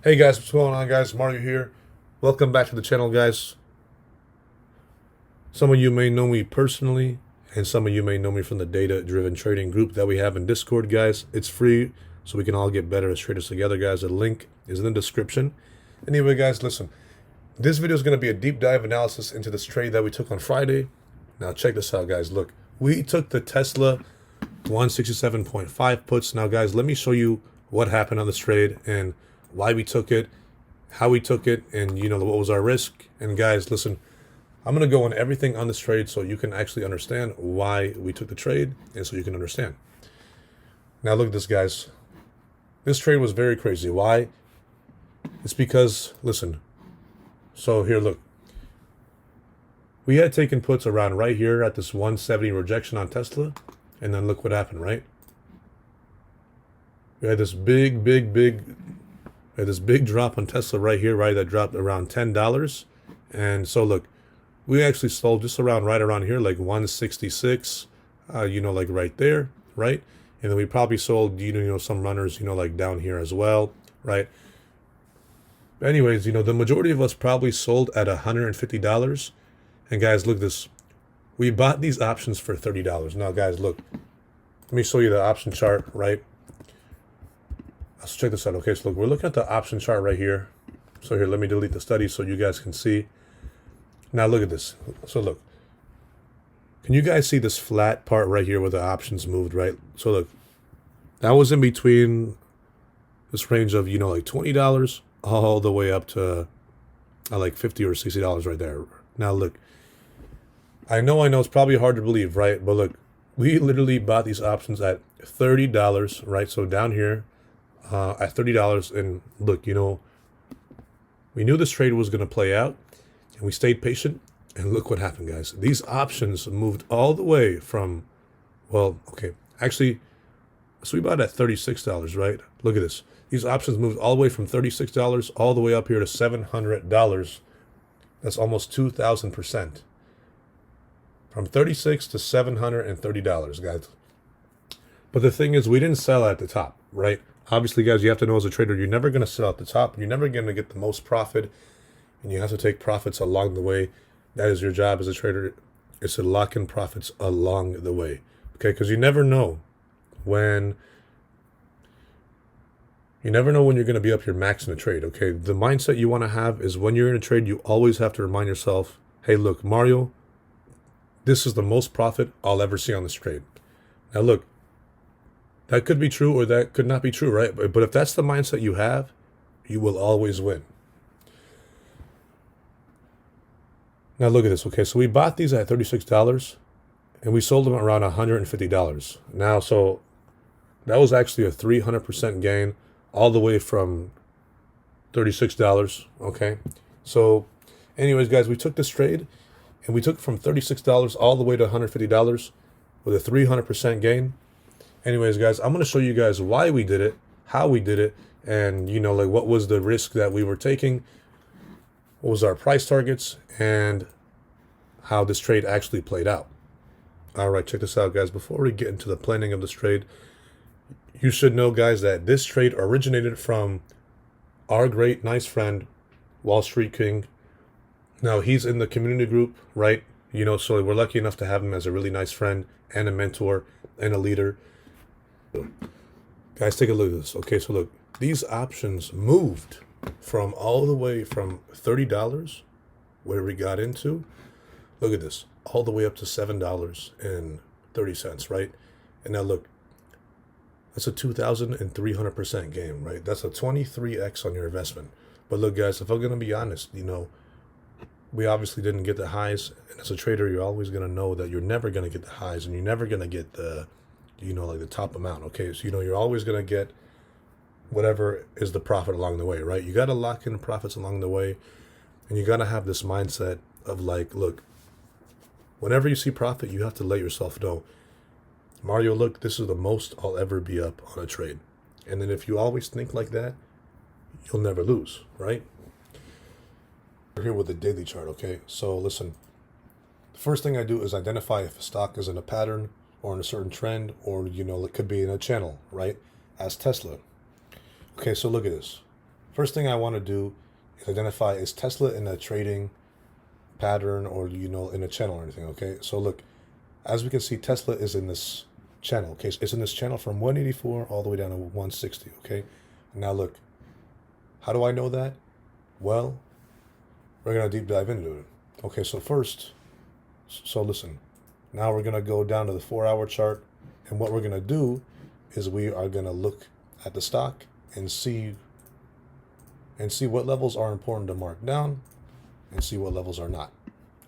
Hey guys, what's going on guys? Mario here. Welcome back to the channel guys. Some of you may know me personally and some of you may know me from the data driven trading group that we have in Discord guys. It's free so we can all get better as traders together guys. The link is in the description. Anyway guys, listen. This video is going to be a deep dive analysis into this trade that we took on Friday. Now check this out guys. Look, we took the Tesla 167.5 puts. Now guys, let me show you what happened on this trade and why we took it, how we took it, and what was our risk. And guys, listen, I'm going to go on everything on this trade so you can actually understand why we took the trade and so you can understand. Now look at this guys. This trade was very crazy. Why? It's because, listen, so here, look. We had taken puts around right here at this 170 rejection on Tesla. And then look what happened, right? We had this big drop on Tesla right here, right? That dropped around $10. And so look, we actually sold just right around here, like 166, like right there, right? And then we probably sold, some runners, like down here as well, right? Anyways, the majority of us probably sold at $150. And guys, look at this. We bought these options for $30. Now, guys, look. Let me show you the option chart, right? Let's check this out. Okay, so look, we're looking at the option chart right here. So here, let me delete the study so you guys can see. Now, look at this. So look. Can you guys see this flat part right here where the options moved, right? So look. That was in between this range of, like $20 all the way up to like $50 or $60 right there. Now, look. I know it's probably hard to believe, right? But look, we literally bought these options at $30, right? So down here at $30. And look, we knew this trade was going to play out and we stayed patient. And look what happened, guys. These options moved all the way from, well, okay, actually, so we bought at $36, right? Look at this. These options moved all the way from $36 all the way up here to $700. That's almost 2,000%. From $36 to $730, guys. But the thing is, we didn't sell at the top, right? Obviously, guys, you have to know as a trader, you're never going to sell at the top. You're never going to get the most profit, and you have to take profits along the way. That is your job as a trader, is to lock in profits along the way, okay? Because you never know when you're going to be up your max in a trade, okay? The mindset you want to have is when you're in a trade, you always have to remind yourself, hey, look, Mario, this is the most profit I'll ever see on this trade. Now, look, that could be true or that could not be true, right? But if that's the mindset you have, you will always win. Now, look at this. Okay, so we bought these at $36 and we sold them around $150. Now, so that was actually a 300% gain all the way from $36, okay? So, anyways, guys, we took this trade. And we took from $36 all the way to $150 with a 300% gain. Anyways, guys, I'm going to show you guys why we did it, how we did it, and, like what was the risk that we were taking, what was our price targets, and how this trade actually played out. All right, check this out, guys. Before we get into the planning of this trade, you should know, guys, that this trade originated from our great, nice friend, Wall Street King. Now, he's in the community group, right? So we're lucky enough to have him as a really nice friend and a mentor and a leader. Guys, take a look at this. Okay, so look, these options moved from all the way from $30, where we got into, look at this, all the way up to $7.30, right? And now look, that's a 2,300% gain, right? That's a 23x on your investment. But look, guys, if I'm going to be honest, we obviously didn't get the highs. And as a trader, you're always going to know that you're never going to get the highs and you're never going to get the, like the top amount. Okay. So, you're always going to get whatever is the profit along the way, right? You got to lock in profits along the way. And you got to have this mindset of like, look, whenever you see profit, you have to let yourself know, Mario, look, this is the most I'll ever be up on a trade. And then if you always think like that, you'll never lose, right? We're here with the daily chart, okay? So listen, the first thing I do is identify if a stock is in a pattern or in a certain trend, or it could be in a channel, right? As Tesla. Okay, so look at this. first thing I want to do is identify, is Tesla in a trading pattern or, in a channel or anything, okay? So look, as we can see, Tesla is in this channel, okay? So it's in this channel from 184 all the way down to 160, okay? Now look, how do I know that? Well, we're going to deep dive into it. Okay, so listen, now we're going to go down to the 4-hour chart, and what we're going to do is we are going to look at the stock and see what levels are important to mark down and see what levels are not.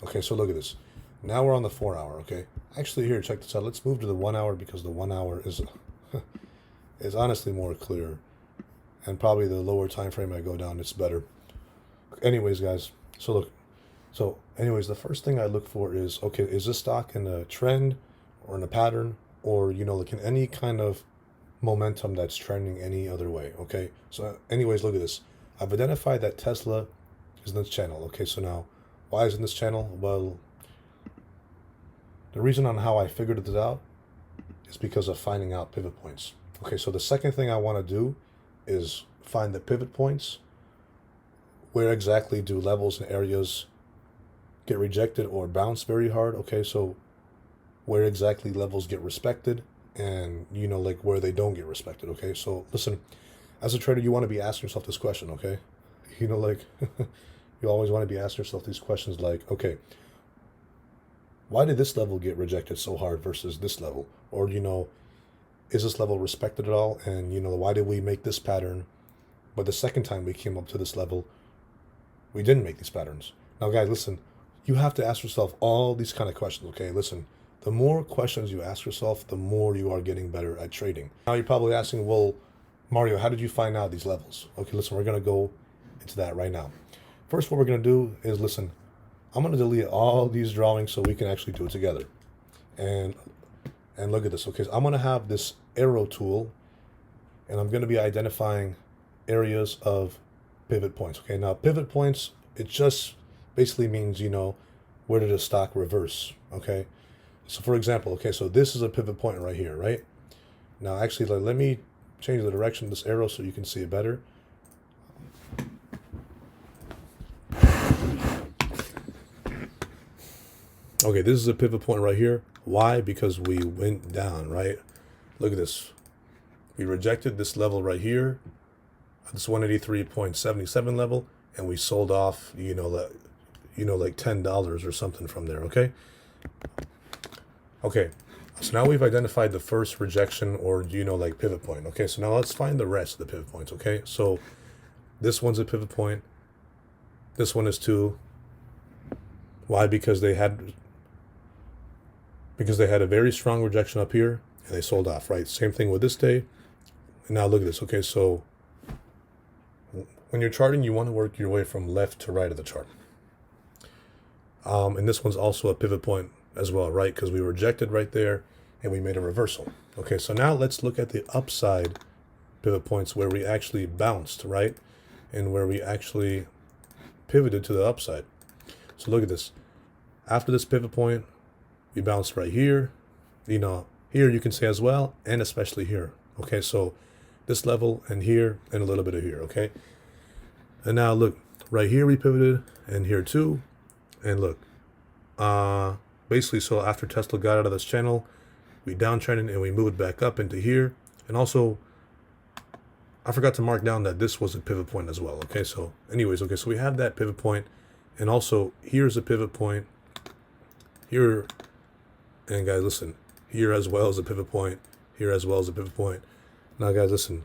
Okay, so look at this. Now we're on the 4-hour, okay? Actually, here, check this out. Let's move to the 1 hour because the 1 hour is honestly more clear. And probably the lower time frame I go down, it's better. Anyways, guys, the first thing I look for is, okay, is this stock in a trend or in a pattern or, like in any kind of momentum that's trending any other way, okay? So anyways, look at this. I've identified that Tesla is in this channel, okay? So now, why is it in this channel? Well, the reason on how I figured this out is because of finding out pivot points. Okay, so the second thing I want to do is find the pivot points. Where exactly do levels and areas get rejected or bounce very hard? Okay, so where exactly levels get respected and, like where they don't get respected, okay? So listen, as a trader, you want to be asking yourself this question, okay? Like, you always want to be asking yourself these questions like, okay, why did this level get rejected so hard versus this level? Or, is this level respected at all? And, why did we make this pattern, but the second time we came up to this level, we didn't make these patterns? Now, guys, listen, you have to ask yourself all these kind of questions, okay? Listen, the more questions you ask yourself, the more you are getting better at trading. Now, you're probably asking, well, Mario, how did you find out these levels? Okay, listen, we're going to go into that right now. First, what we're going to do is, listen, I'm going to delete all these drawings so we can actually do it together. And look at this, okay? So I'm going to have this arrow tool, and I'm going to be identifying areas of pivot points, okay? Now, pivot points, it just basically means, where did a stock reverse, okay? So, for example, okay, so this is a pivot point right here, right? Now, actually, let me change the direction of this arrow so you can see it better. Okay, this is a pivot point right here. Why? Because we went down, right? Look at this. We rejected this level right here, this 183.77 level, and we sold off, like $10 or something from there, okay? Okay, so now we've identified the first rejection or, like pivot point. Okay, so now let's find the rest of the pivot points, okay? So this one's a pivot point. This one is too. Why? Because they had a very strong rejection up here and they sold off, right? Same thing with this day. And now look at this, okay? So when you're charting, you want to work your way from left to right of the chart. And this one's also a pivot point as well, right? Because we rejected right there and we made a reversal. Okay, so now let's look at the upside pivot points where we actually bounced, right? And where we actually pivoted to the upside. So look at this. After this pivot point, we bounced right here. Here you can say as well, and especially here. Okay, so this level and here and a little bit of here, okay? And now look, right here we pivoted and here too. And look, basically, so after Tesla got out of this channel, we downtrended and we moved back up into here. And also, I forgot to mark down that this was a pivot point as well. Okay, so anyways, okay, so we have that pivot point, and also here's a pivot point here. And guys, listen, here as well as a pivot point, here as well as a pivot point. Now, guys, listen,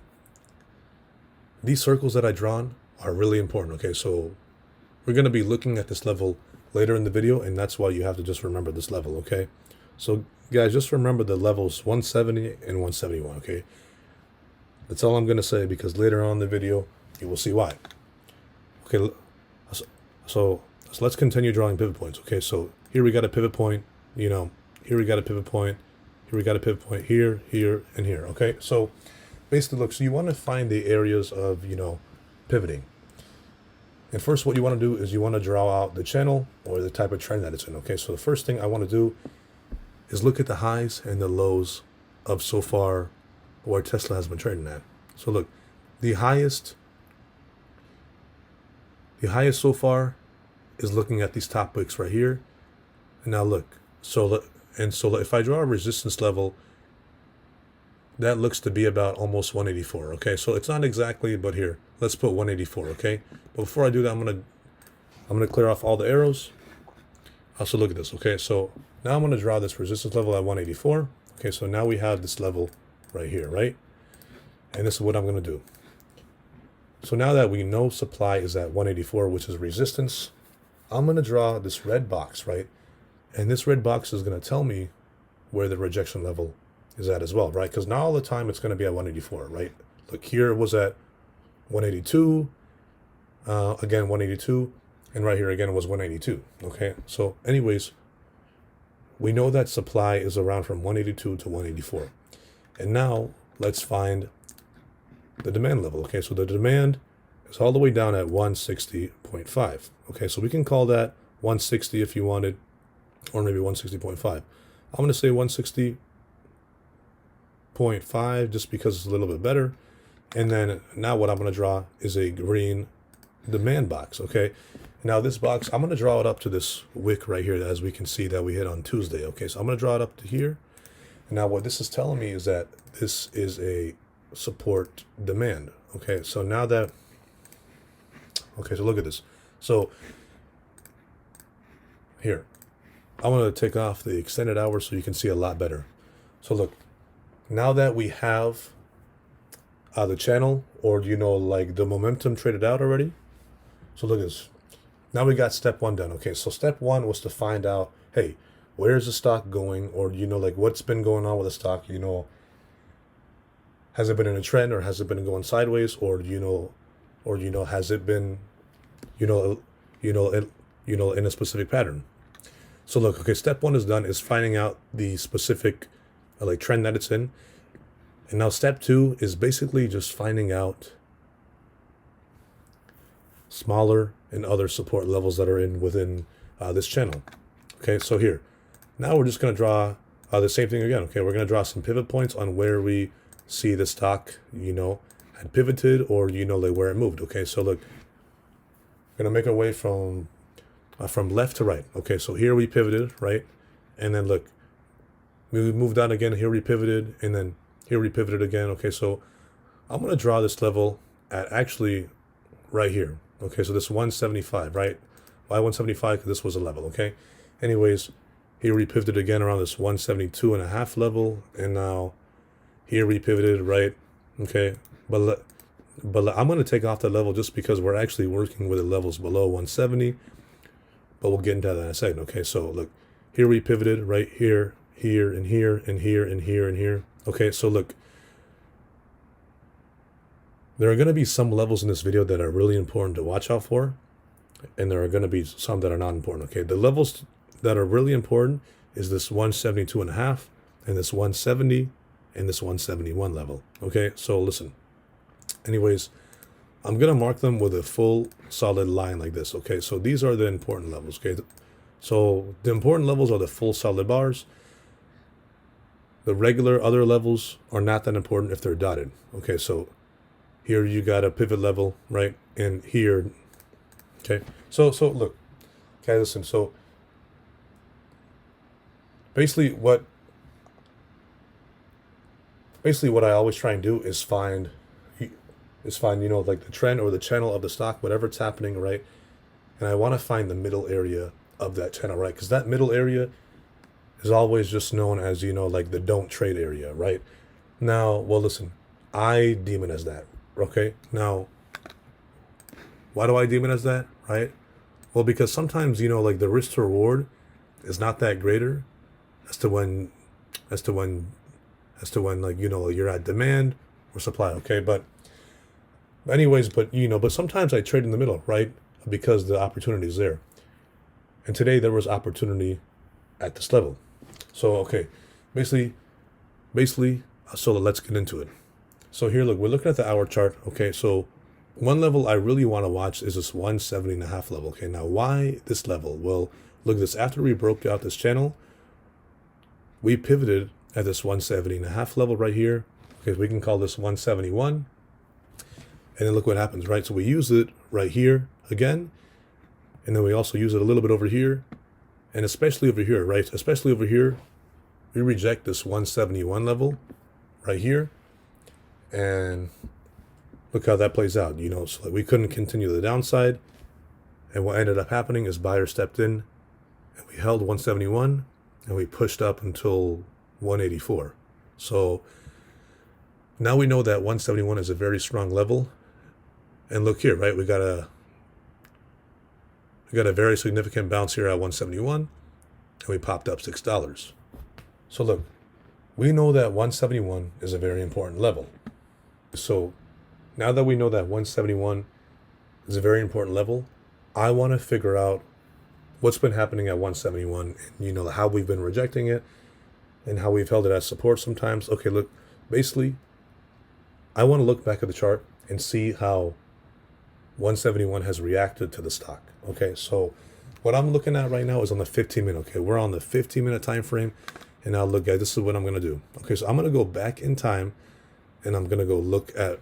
these circles that I drawn are really important. Okay, so we're going to be looking at this level later in the video, and that's why you have to just remember this level, okay? So guys, just remember the levels 170 and 171, okay? That's all I'm going to say, because later on in the video you will see why. Okay, so let's continue drawing pivot points. Okay, so here we got a pivot point, here we got a pivot point, here we got a pivot point, here, and here. Okay, so basically, look, so you want to find the areas of pivoting. And first, what you want to do is you want to draw out the channel or the type of trend that it's in. Okay, so the first thing I want to do is look at the highs and the lows of so far where Tesla has been trading at. So look, the highest The highest so far is looking at these top wicks right here. And now look, so if I draw a resistance level, that looks to be about almost 184. Okay, so it's not exactly, but here, let's put 184. Okay, but before I do that, I'm gonna clear off all the arrows. Also, look at this. Okay, so now I'm gonna draw this resistance level at 184. Okay, so now we have this level right here, right? And this is what I'm gonna do. So now that we know supply is at 184, which is resistance, I'm gonna draw this red box, right? And this red box is gonna tell me where the rejection level is at as well, right? Because not all the time it's going to be at 184, right? Look, here it was at 182, again 182, and right here again it was 182. Okay, so anyways, we know that supply is around from 182 to 184, and now let's find the demand level. Okay, so the demand is all the way down at 160.5. Okay, so we can call that 160 if you wanted, or maybe 160.5. I'm going to say 160.5 just because it's a little bit better. And then now what I'm going to draw is a green demand box. Okay, now this box, I'm going to draw it up to this wick right here, as we can see that we hit on Tuesday. Okay, so I'm going to draw it up to here. And now what this is telling me is that this is a support demand. Okay, so now that, okay, so look at this. So here, I'm going to take off the extended hours so you can see a lot better. So look, now that we have the channel, or like the momentum traded out already. So look at this. Now we got step one done. Okay, so step one was to find out, hey, where's the stock going, or like what's been going on with the stock. Has it been in a trend, or has it been going sideways, or has it been in a specific pattern. So look, okay, step one is done, is finding out the specific like trend that it's in. And now step two is basically just finding out smaller and other support levels that are within this channel. Okay, so here, now we're just going to draw the same thing again. Okay, we're going to draw some pivot points on where we see the stock, had pivoted, or like where it moved. Okay, so look, we're going to make our way from left to right. Okay, so here we pivoted, right? And then look, we moved on again, here we pivoted, and then here we pivoted again. Okay, so I'm going to draw this level at actually right here. Okay, so this 175, right? Why 175? Because this was a level, okay? Anyways, here we pivoted again around this 172.5 level, and now here we pivoted, right? Okay, but I'm going to take off that level just because we're actually working with the levels below 170, but we'll get into that in a second. Okay, so look, here we pivoted, right here, here, and here, and here, and here, and here. Okay, so look, there are going to be some levels in this video that are really important to watch out for, and there are going to be some that are not important. Okay, the levels that are really important is this 172.5 and this 170 and this 171 level. Okay, so listen, anyways, I'm going to mark them with a full solid line like this. Okay, so these are the important levels. Okay, so the important levels are the full solid bars. The regular other levels are not that important if they're dotted. Okay, so here you got a pivot level, right? And here, okay. So look, okay, listen. So basically what I always try and do is find like the trend or the channel of the stock, whatever it's happening, right? And I want to find the middle area of that channel, right? Because that middle area is always just known as, like the don't trade area, right? Now, well, listen, I deem it as that, okay? Now, why do I deem it as that, right? Well, because sometimes, like the risk to reward is not that greater as to when like, you're at demand or supply, okay? But anyways, but sometimes I trade in the middle, right? Because the opportunity is there. And today there was opportunity at this level. So, okay, basically, so let's get into it. So here, look, we're looking at the hour chart. Okay, so one level I really want to watch is this 170.5 level. Okay, now why this level? Well, look at this. After we broke out this channel, we pivoted at this 170.5 level right here. Okay, we can call this 171. And then look what happens, right? So we use it right here again, and then we also use it a little bit over here, and especially over here, right? Especially over here, we reject this 171 level right here, and look how that plays out. So like we couldn't continue the downside, and what ended up happening is buyer stepped in, and we held 171, and we pushed up until 184. So now we know that 171 is a very strong level. And look here, right? We got a very significant bounce here at 171, and we popped up $6. So look, we know that 171 is a very important level. So now that we know that 171 is a very important level, I want to figure out what's been happening at 171, and how we've been rejecting it and how we've held it as support sometimes. Okay, look, basically, I want to look back at the chart and see how 171 has reacted to the stock. Okay, so what I'm looking at right now is on the 15-minute. Okay, we're on the 15-minute time frame, and now look, guys, this is what I'm going to do. Okay, so I'm going to go back in time, and I'm going to go look at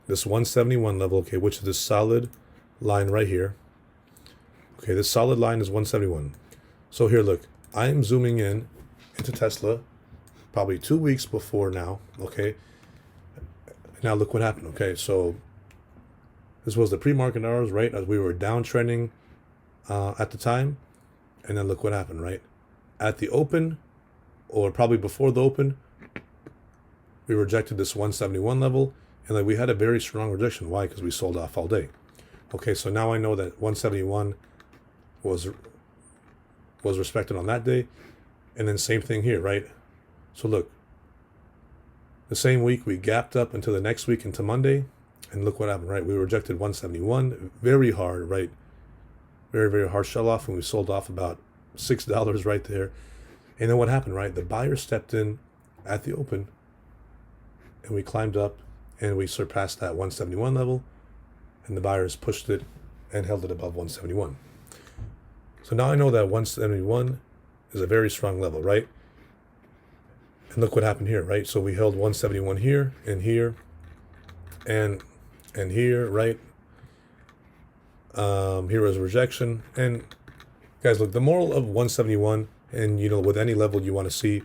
this 171 level, okay, which is this solid line right here. Okay, this solid line is 171. So here, look, I'm zooming in into Tesla probably 2 weeks before now, okay? Now look what happened, okay? So this was the pre-market hours, right? As we were downtrending at the time. And then look what happened, right? At the open, or probably before the open, we rejected this 171 level. And like we had a very strong rejection. Why? Because we sold off all day. Okay, so now I know that 171 was respected on that day. And then same thing here, right? So look, the same week we gapped up until the next week into Monday. And look what happened, right? We rejected 171 very hard, right? Very, very hard sell off, and we sold off about $6 right there. And then what happened, right? The buyer stepped in at the open, and we climbed up, and we surpassed that 171 level, and the buyers pushed it and held it above 171. So now I know that 171 is a very strong level, right? And look what happened here, right? So we held 171 here, and here, and here, right? Here was rejection. And guys, look, the moral of 171, and with any level you want to see,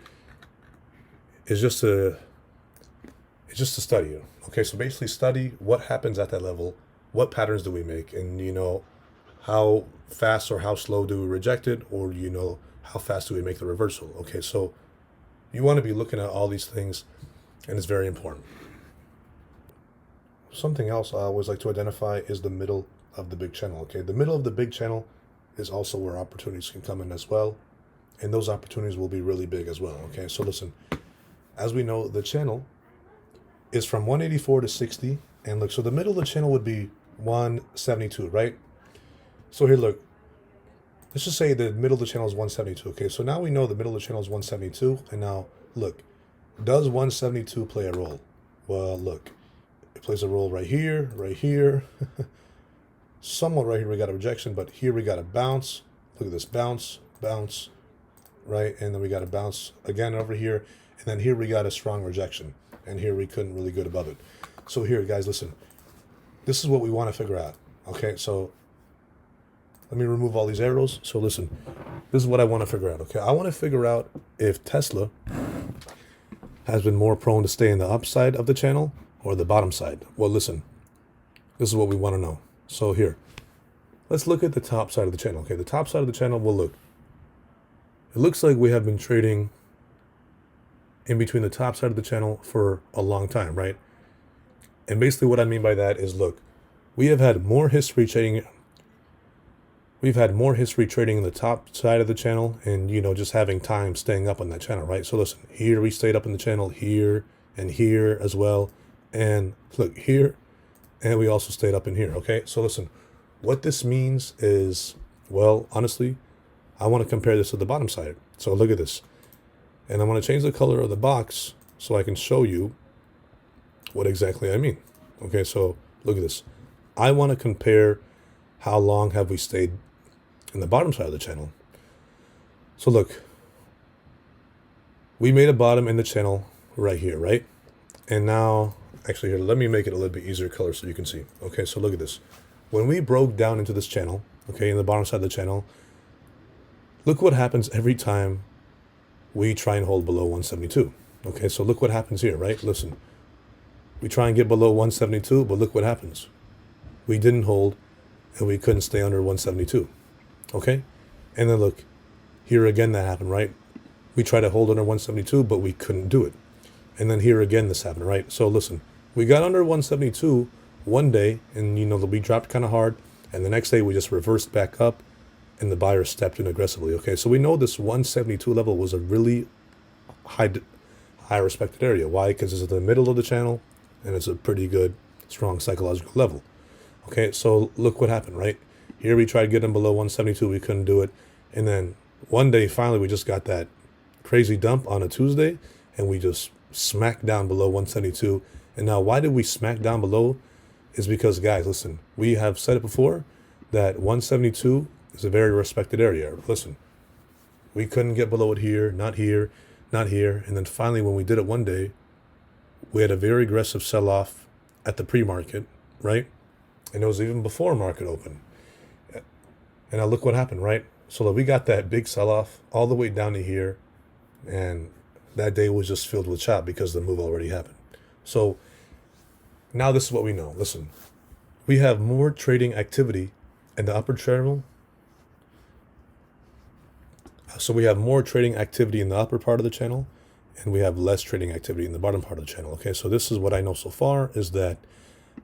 is just to study it. Okay, so basically study what happens at that level, what patterns do we make, and how fast or how slow do we reject it, or how fast do we make the reversal. Okay, so you want to be looking at all these things, and it's very important. Something else I always like to identify is the middle of the big channel. Okay, the middle of the big channel is also where opportunities can come in as well, and those opportunities will be really big as well. Okay, so listen, as we know, the channel is from 184 to 60, and look, so the middle of the channel would be 172, right? So here, look, let's just say the middle of the channel is 172. Okay, so now we know the middle of the channel is 172, and now look, does 172 play a role? Well, look, it plays a role right here, somewhat right here we got a rejection, but here we got a bounce. Look at this, bounce, right? And then we got a bounce again over here, and then here we got a strong rejection, and here we couldn't really get above it. So here, guys, listen, this is what we want to figure out. Okay, so let me remove all these arrows. So listen, this is what I want to figure out. Okay, I want to figure out if Tesla has been more prone to stay in the upside of the channel or the bottom side. Well, listen, this is what we want to know. So here, let's look at the top side of the channel. Okay, the top side of the channel, well, look, it looks like we have been trading in between the top side of the channel for a long time, right? And basically what I mean by that is, look, we have had more history trading. We've had more history trading in the top side of the channel, and just having time staying up on that channel, right? So listen, here we stayed up in the channel, here and here as well, and look here, and we also stayed up in here. Okay, so listen, what this means is, well, honestly, I want to compare this to the bottom side. So look at this, and I want to change the color of the box so I can show you what exactly I mean. Okay, so look at this. I want to compare how long have we stayed in the bottom side of the channel. So look, we made a bottom in the channel right here, right? And now Actually, here, let me make it a little bit easier color so you can see. Okay, so look at this. When we broke down into this channel, okay, in the bottom side of the channel, look what happens every time we try and hold below 172. Okay, so look what happens here, right? Listen, we try and get below 172, but look what happens. We didn't hold, and we couldn't stay under 172. Okay, and then look, here again that happened, right? We tried to hold under 172, but we couldn't do it. And then here again this happened, right? So listen, we got under 172 one day, and we dropped kind of hard, and the next day we just reversed back up, and the buyer stepped in aggressively. Okay, so we know this 172 level was a really high respected area. Why? Because it's in the middle of the channel, and it's a pretty good, strong psychological level. Okay, so look what happened, right? Here we tried to get them below 172, we couldn't do it, and then one day finally we just got that crazy dump on a Tuesday, and we just smacked down below 172. And now why did we smack down below? Is because, guys, listen, we have said it before that 172 is a very respected area. Listen, we couldn't get below it here, not here, not here. And then finally, when we did it one day, we had a very aggressive sell-off at the pre-market, right? And it was even before market open. And now look what happened, right? So we got that big sell-off all the way down to here. And that day was just filled with chop because the move already happened. So now this is what we know. Listen, we have more trading activity in the upper channel. So we have more trading activity in the upper part of the channel, and we have less trading activity in the bottom part of the channel. Okay, so this is what I know so far, is that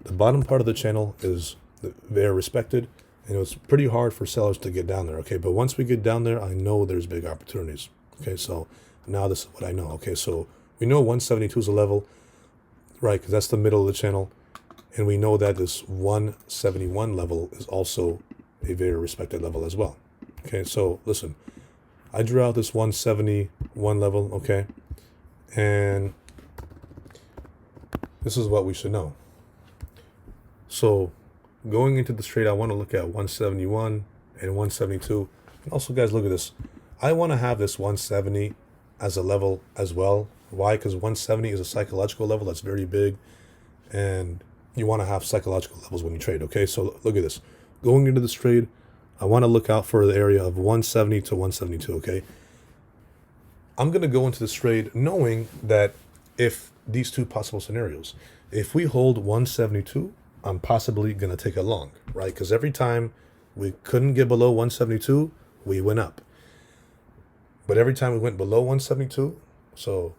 the bottom part of the channel is very respected, and it's pretty hard for sellers to get down there. Okay, but once we get down there, I know there's big opportunities. Okay, so now this is what I know. Okay, so we know 172 is a level, right? Because that's the middle of the channel. And we know that this 171 level is also a very respected level as well. Okay, so listen, I drew out this 171 level, okay? And this is what we should know. So going into this trade, I want to look at 171 and 172. And also, guys, look at this. I want to have this 170 as a level as well. Why? Because 170 is a psychological level that's very big, and you want to have psychological levels when you trade. Okay, so look at this. Going into this trade, I want to look out for the area of 170 to 172. Okay, I'm going to go into this trade knowing that if these two possible scenarios, if we hold 172, I'm possibly going to take a long, right? Because every time we couldn't get below 172, we went up. But every time we went below 172, so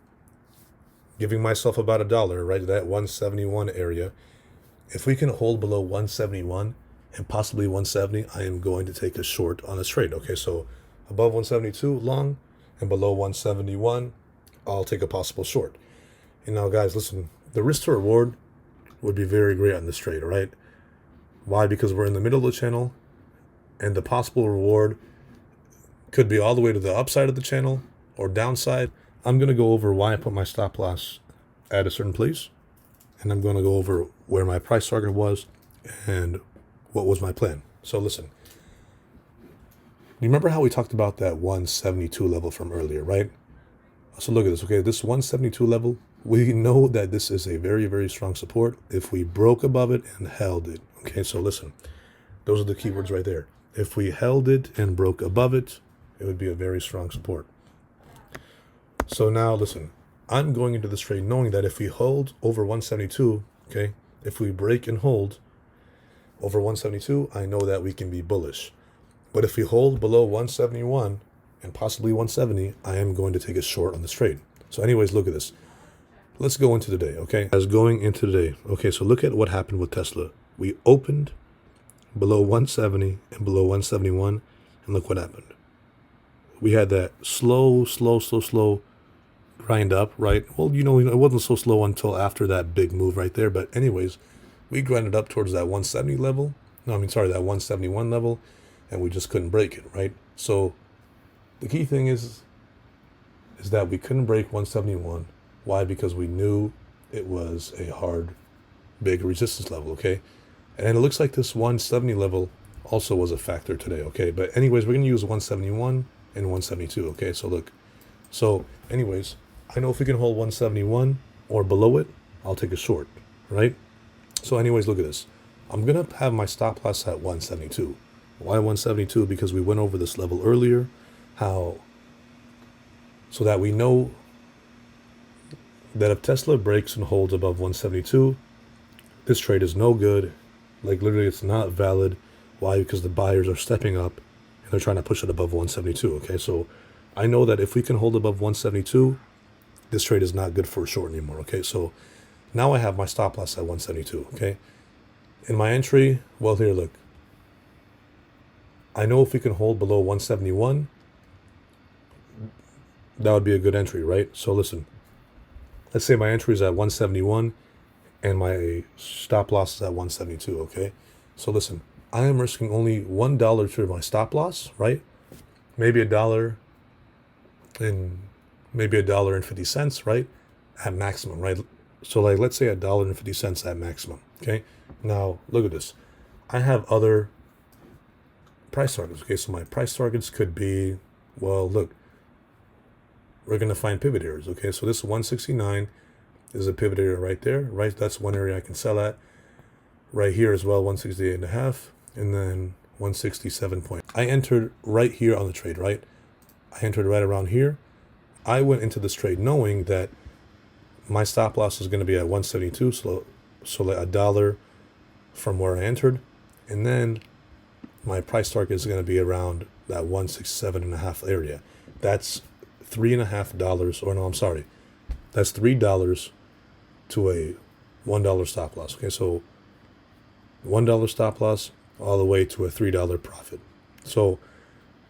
giving myself about $1, right, that 171 area, if we can hold below 171 and possibly 170, I am going to take a short on this trade. Okay, so above 172, long, and below 171, I'll take a possible short. And now, guys, listen, the risk to reward would be very great on this trade, right? Why? Because we're in the middle of the channel, and the possible reward could be all the way to the upside of the channel or downside. I'm going to go over why I put my stop loss at a certain place, and I'm going to go over where my price target was and what was my plan. So listen, you remember how we talked about that 172 level from earlier, right? So look at this. Okay, this 172 level, we know that this is a very, very strong support if we broke above it and held it. Okay, so listen, those are the keywords right there. If we held it and broke above it, it would be a very strong support. So now listen, I'm going into this trade knowing that if we hold over 172, okay, if we break and hold over 172, I know that we can be bullish. But if we hold below 171 and possibly 170, I am going to take a short on this trade. So anyways, look at this. Let's go into the day, okay? As going into the day, okay, so look at what happened with Tesla. We opened below 170 and below 171, and look what happened. We had that slow grind up, right? Well, it wasn't so slow until after that big move right there. But anyways, we grinded up towards that 170 level. That 171 level, and we just couldn't break it, right? So the key thing is that we couldn't break 171. Why? Because we knew it was a hard, big resistance level, okay? And it looks like this 170 level also was a factor today, okay? But anyways, we're going to use 171 and 172, okay? So look. So anyways, I know if we can hold 171 or below it, I'll take a short. right? So anyways, look at this. I'm going to have my stop loss at 172. Why 172? Because we went over this level earlier, so that we know that if Tesla breaks and holds above 172, this trade is no good. Like literally it's not valid. Why? Because the buyers are stepping up and they're trying to push it above 172. Okay, so I know that if we can hold above 172, this trade is not good for a short anymore. Okay, so now I have my stop loss at 172. Okay, in my entry, well, here, look, I know if we can hold below 171, that would be a good entry, right? So listen, let's say my entry is at 171 and my stop loss is at 172. Okay, so listen, I am risking only $1 for my stop loss, right? Maybe $1 and maybe $1.50, right? At maximum, right? So like, let's say $1.50 at maximum. Okay. Now look at this. I have other price targets. Okay. So my price targets could be, well, look, we're going to find pivot areas. Okay. So this 169 is a pivot area right there, right? That's one area I can sell at. Right here as well, 168.5, and then 167 point. I entered right here on the trade, right? I entered right around here. I went into this trade knowing that my stop loss is going to be at 172, so like $1 from where I entered, and then my price target is going to be around that 167.5 area. That's $3.50, or no, I'm sorry, that's $3 to a $1 stop loss. Okay, so $1 stop loss all the way to a $3 profit. So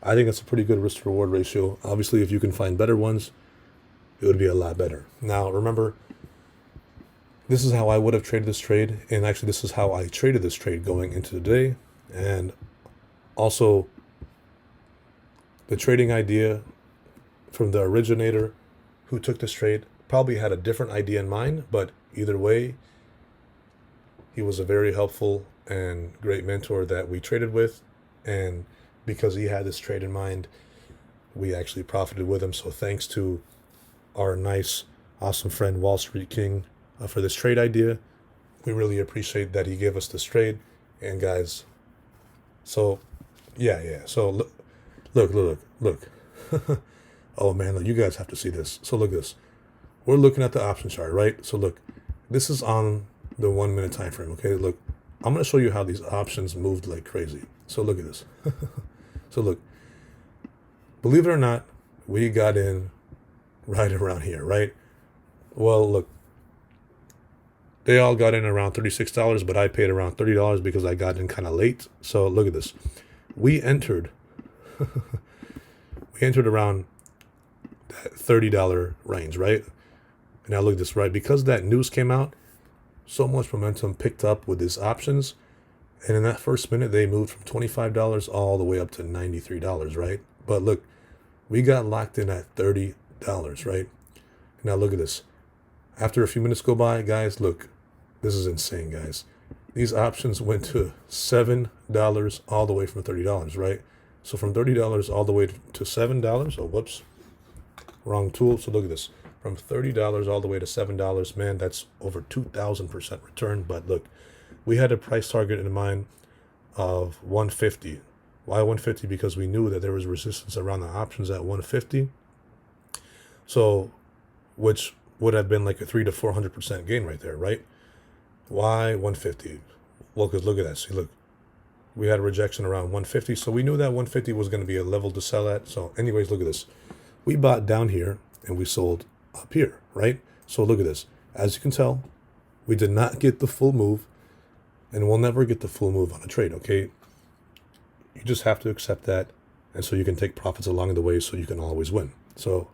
I think it's a pretty good risk to reward ratio. Obviously, if you can find better ones, it would be a lot better. Now, remember, this is how I would have traded this trade. And actually, this is how I traded this trade going into the day. And also, the trading idea from the originator who took this trade probably had a different idea in mind. But either way, he was a very helpful and great mentor that we traded with. And because he had this trade in mind, we actually profited with him. So thanks to our nice, awesome friend, Wall Street King, for this trade idea. We really appreciate that he gave us this trade. And guys, so yeah. So look. Oh man, look, you guys have to see this. So look at this. We're looking at the option chart, right? So look, this is on the 1 minute time frame. Okay, look, I'm going to show you how these options moved like crazy. So look at this. So look, believe it or not, we got in right around here, right? Well, look, they all got in around $36, but I paid around $30 because I got in kind of late. So look at this. We entered around that $30 range, right? Now look at this, right? Because that news came out, so much momentum picked up with these options. And in that first minute, they moved from $25 all the way up to $93, right? But look, we got locked in at $30, right? Now look at this. After a few minutes go by, guys, look, this is insane, guys. These options went to $7 all the way from $30, right? So from $30 all the way to $7. Oh, whoops, wrong tool. So look at this. From $30 all the way to $7, man, that's over 2,000% return. But look, we had a price target in mind of 150. Why 150? Because we knew that there was resistance around the options at 150. So, which would have been like a 300 to 400% gain right there, right? Why 150? Well, because look at that. See, look, we had a rejection around 150. So we knew that 150 was going to be a level to sell at. So anyways, look at this. We bought down here and we sold up here, right? So look at this. As you can tell, we did not get the full move, and we'll never get the full move on a trade, okay? You just have to accept that, and so you can take profits along the way so you can always win. So,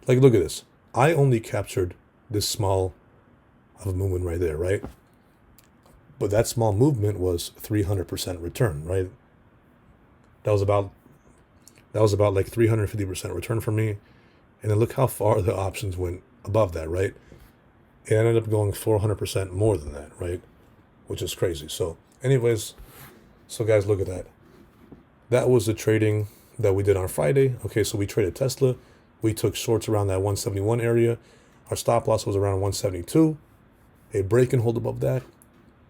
like, look at this. I only captured this small of a movement right there, right? But that small movement was 300% return, right? That was about like 350% return for me. And then look how far the options went above that, right? It ended up going 400% more than that, right? Which is crazy. So anyways, so guys, look at that. That was the trading that we did on Friday. Okay, so we traded Tesla. We took shorts around that 171 area. Our stop loss was around 172. a break and hold above that,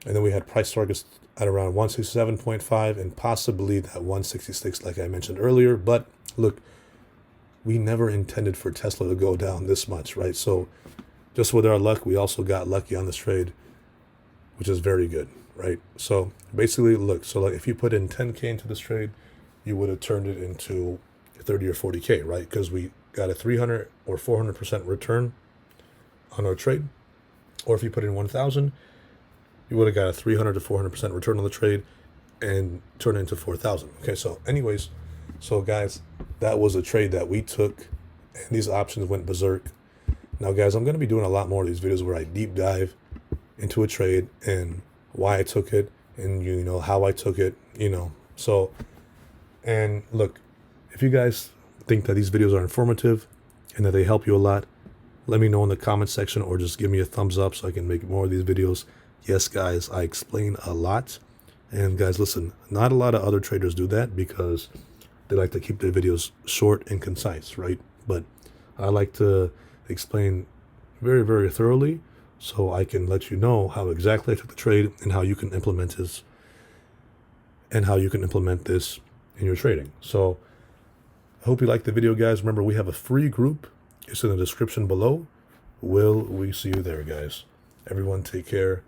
and then we had price targets at around 167.5 and possibly that 166 like I mentioned earlier. But look, we never intended for Tesla to go down this much, right? So just with our luck, we also got lucky on this trade, which is very good, right? So basically, look, so like if you put in 10K into this trade, you would have turned it into 30 or 40K, right? Because we got a 300 or 400% return on our trade. Or if you put in 1,000, you would have got a 300 to 400% return on the trade and turn it into 4,000. Okay, so anyways, so guys, that was a trade that we took, and these options went berserk. Now, guys, I'm going to be doing a lot more of these videos where I deep dive into a trade and why I took it and, you know, how I took it, you know. So, and look, if you guys think that these videos are informative and that they help you a lot, let me know in the comment section or just give me a thumbs up so I can make more of these videos. Yes, guys, I explain a lot. And guys, listen, not a lot of other traders do that because they like to keep their videos short and concise, right? But I like to explain very, very thoroughly so I can let you know how exactly I took the trade and how you can implement this in your trading. So I hope you liked the video, guys. Remember, we have a free group. It's in the description below. Will we see you there, guys? Everyone take care.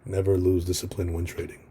Never lose discipline when trading.